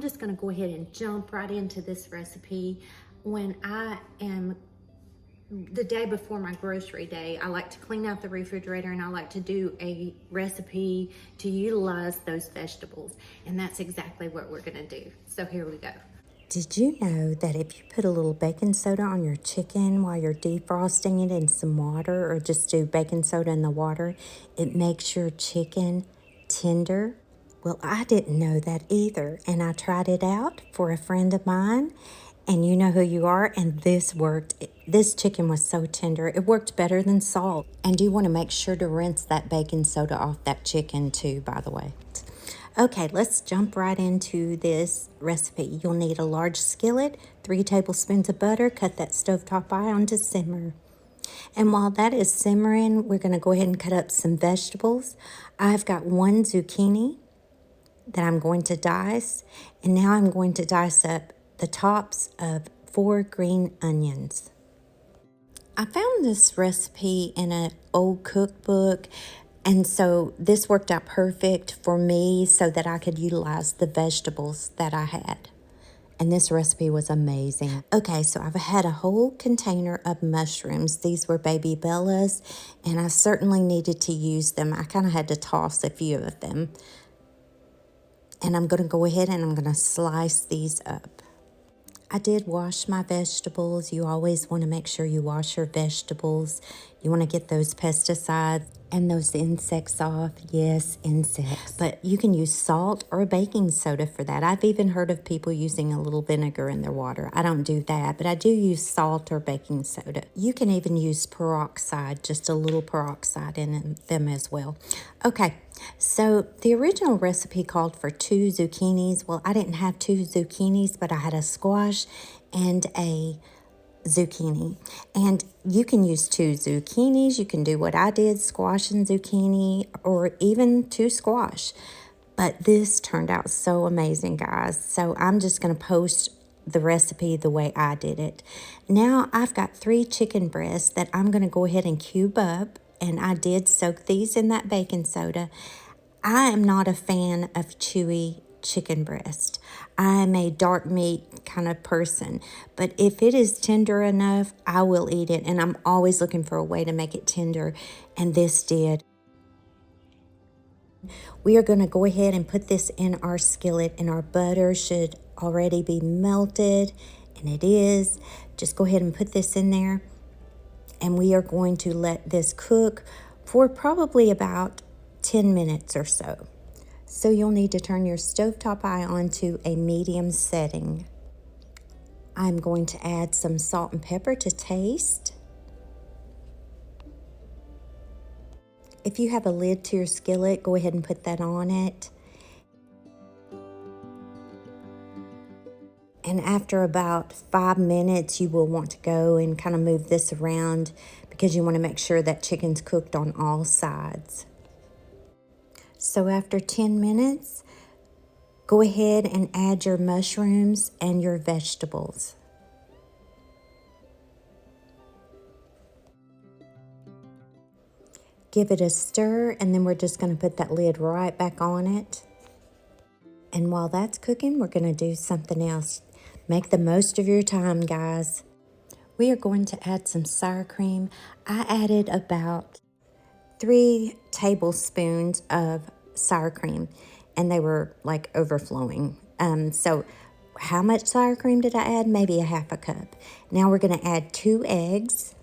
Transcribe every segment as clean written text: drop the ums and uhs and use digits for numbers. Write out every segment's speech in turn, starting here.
just gonna go ahead and jump right into this recipe. When I am the day before my grocery day, I like to clean out the refrigerator and I like to do a recipe to utilize those vegetables. And that's exactly what we're gonna do. So here we go. Did you know that if you put a little baking soda on your chicken while you're defrosting it in some water, or just do baking soda in the water, it makes your chicken tender? Well, I didn't know that either, and I tried it out for a friend of mine, and you know who you are, and this worked. This chicken was so tender. It worked better than salt. And you want to make sure to rinse that baking soda off that chicken too, by the way. Okay, let's jump right into this recipe. You'll need a large skillet, 3 tablespoons of butter. Cut that stovetop eye on to simmer. And while that is simmering, we're going to go ahead and cut up some vegetables. I've got 1 zucchini that I'm going to dice. And now I'm going to dice up the tops of 4 green onions. I found this recipe in an old cookbook, and so this worked out perfect for me so that I could utilize the vegetables that I had. And this recipe was amazing. Okay, so I've had a whole container of mushrooms. These were baby bellas, and I certainly needed to use them. I kind of had to toss a few of them. And I'm going to go ahead and I'm going to slice these up. I did wash my vegetables. You always want to make sure you wash your vegetables. You want to get those pesticides and those insects off. Yes, insects. But you can use salt or baking soda for that. I've even heard of people using a little vinegar in their water. I don't do that, but I do use salt or baking soda. You can even use peroxide, just a little peroxide in them as well. Okay, so the original recipe called for 2 zucchinis. Well, I didn't have 2 zucchinis, but I had a squash and a zucchini. And you can use 2 zucchinis. You can do what I did, squash and zucchini, or even 2 squash. But this turned out so amazing, guys. So I'm just going to post the recipe the way I did it. Now I've got 3 chicken breasts that I'm going to go ahead and cube up. And I did soak these in that baking soda. I am not a fan of chewy chicken breast. I am a dark meat kind of person, but if it is tender enough, I will eat it, and I'm always looking for a way to make it tender, and this did. We are going to go ahead and put this in our skillet, and our butter should already be melted, and it is. Just go ahead and put this in there, and we are going to let this cook for probably about 10 minutes or so. So you'll need to turn your stovetop eye on to a medium setting. I'm going to add some salt and pepper to taste. If you have a lid to your skillet, go ahead and put that on it. And after about 5 minutes, you will want to go and kind of move this around because you want to make sure that chicken's cooked on all sides. So after 10 minutes, go ahead and add your mushrooms and your vegetables. Give it a stir, and then we're just going to put that lid right back on it. And while that's cooking, we're going to do something else. Make the most of your time, guys. We are going to add some sour cream. I added about 3 tablespoons of sour cream, and they were like overflowing. So how much sour cream did I add? Maybe a half a cup. Now we're going to add 2 eggs.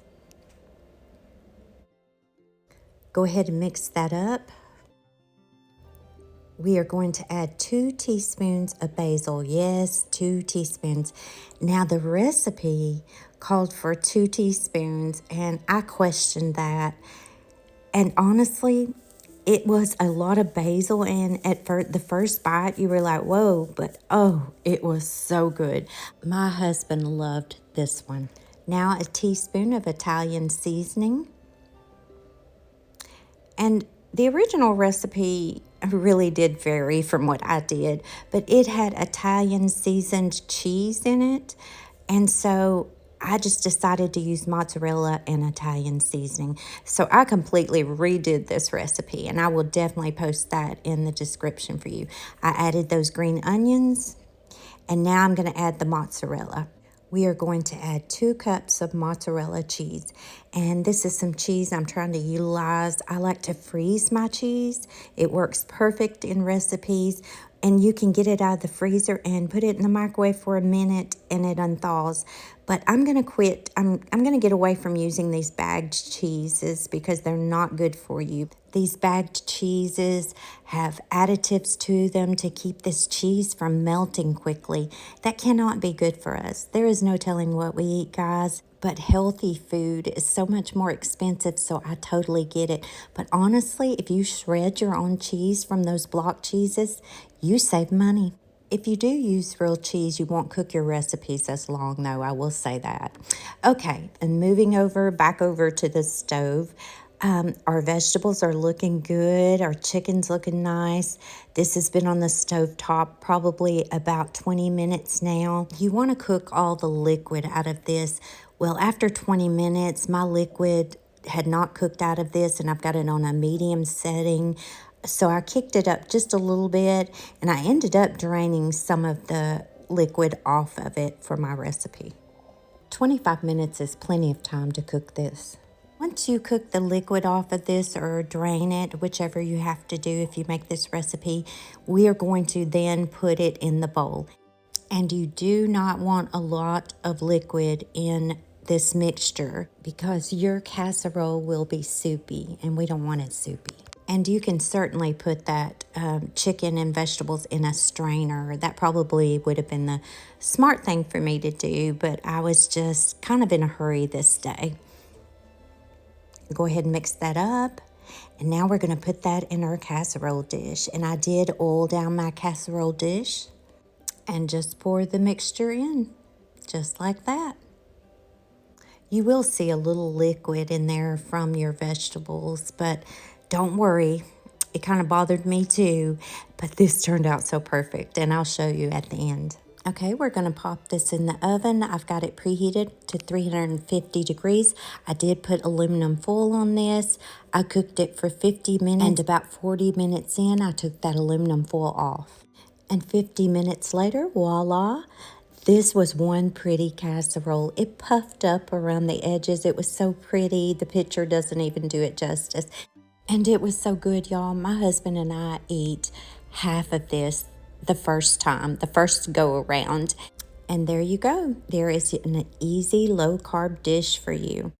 Go ahead and mix that up. We are going to add 2 teaspoons of basil. Yes, 2 teaspoons. Now the recipe called for 2 teaspoons, and I questioned that. And honestly, it was a lot of basil, and at the first bite, you were like, whoa, but oh, it was so good. My husband loved this one. Now a teaspoon of Italian seasoning. And the original recipe really did vary from what I did, but it had Italian seasoned cheese in it. And so I just decided to use mozzarella and Italian seasoning. So I completely redid this recipe, and I will definitely post that in the description for you. I added those green onions, And now I'm going to add the mozzarella. We are going to add 2 cups of mozzarella cheese. And this is some cheese I'm trying to utilize. I like to freeze my cheese. It works perfect in recipes. And you can get it out of the freezer and put it in the microwave for a minute and it unthaws. But I'm going to quit. I'm going to get away from using these bagged cheeses because they're not good for you. These bagged cheeses have additives to them to keep this cheese from melting quickly. That cannot be good for us. There is no telling what we eat, guys. But healthy food is so much more expensive, so I totally get it. But honestly, if you shred your own cheese from those block cheeses, you save money. If you do use real cheese, you won't cook your recipes as long, though, I will say that. Okay, and moving back over to the stove. Our vegetables are looking good. Our chicken's looking nice. This has been on the stove top probably about 20 minutes now. You want to cook all the liquid out of this. Well, after 20 minutes, my liquid had not cooked out of this, and I've got it on a medium setting. So I kicked it up just a little bit, and I ended up draining some of the liquid off of it for my recipe. 25 minutes is plenty of time to cook this. Once you cook the liquid off of this or drain it, whichever you have to do if you make this recipe, we are going to then put it in the bowl. And you do not want a lot of liquid in this mixture because your casserole will be soupy and we don't want it soupy. And you can certainly put that chicken and vegetables in a strainer. That probably would have been the smart thing for me to do, but I was just kind of in a hurry this day. Go ahead and mix that up. And now we're going to put that in our casserole dish. And I did oil down my casserole dish and just pour the mixture in, just like that. You will see a little liquid in there from your vegetables, but don't worry. It kind of bothered me too, but this turned out so perfect, and I'll show you at the end. Okay, we're going to pop this in the oven. I've got it preheated to 350 degrees. I did put aluminum foil on this. I cooked it for 50 minutes, and about 40 minutes in, I took that aluminum foil off. And 50 minutes later, voila, this was one pretty casserole. It puffed up around the edges. It was so pretty. The picture doesn't even do it justice. And it was so good, y'all. My husband and I eat half of this the first go around. And there you go. There is an easy low carb dish for you.